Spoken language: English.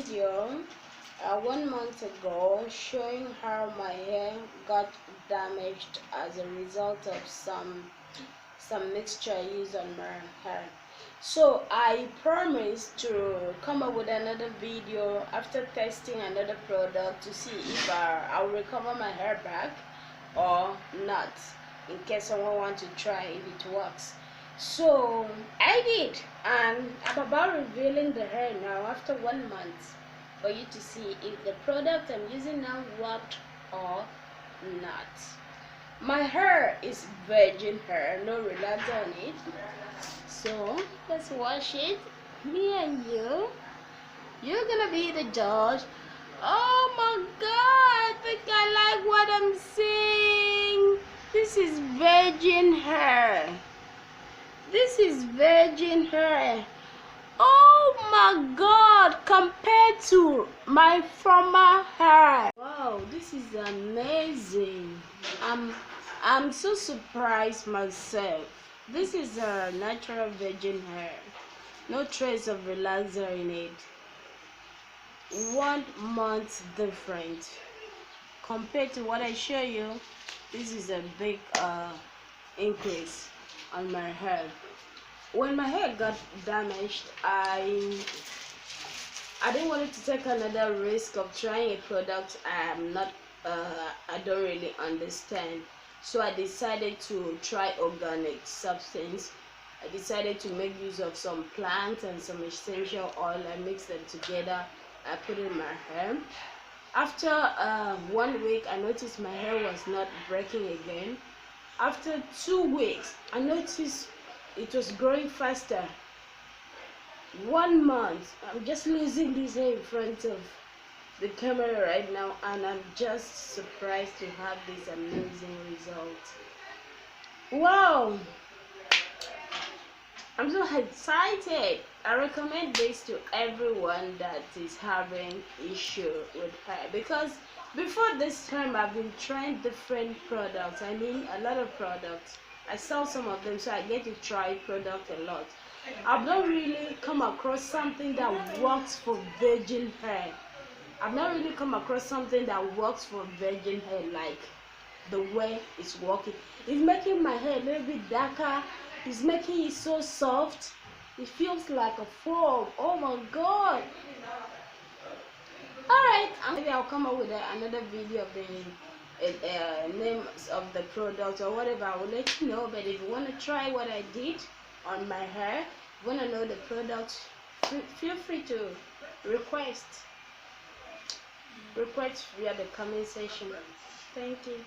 video 1 month ago showing how my hair got damaged as a result of some mixture I used on my hair. So I promised to come up with another video after testing another product to see if I'll recover my hair back or not, in case someone wants to try if it works. So I did, and I'm about revealing the hair now after 1 month for you to see if the product I'm using now worked or not. My hair is virgin hair, no relaxer on it. So let's wash it. Me and you're gonna be the judge. Oh my god, I think I like what I'm seeing. This is virgin hair. This is virgin hair. Oh my god, compared to my former hair. Wow, this is amazing. I'm so surprised myself. This is a natural virgin hair. No trace of relaxer in it. 1 month different. Compared to what I show you, this is a big increase on my hair. When my hair got damaged, I didn't want to take another risk of trying a product I don't really understand. So I decided to try organic substance. I decided to make use of some plants and some essential oil. I mixed them together. I put it in my hair. After 1 week, I noticed my hair was not breaking again. After 2 weeks, I noticed it was growing faster. 1 month, I'm just losing this hair in front of the camera right now, and I'm just surprised to have this amazing result. Wow, I'm so excited. I recommend this to everyone that is having issue with hair, because before this time I've been trying different products. I mean, a lot of products. I sell some of them, so I get to try product a lot. I've not really come across something that works for virgin hair. I've not really come across something that works for virgin hair like the way it's working. It's making my hair a little bit darker. It's making it so soft. It feels like a foam. Oh my god. Alright, maybe I'll come up with another video of the names of the product or whatever. I will let you know. But if you want to try what I did on my hair, if you want to know the product, feel free to request via the comment section. Thank you.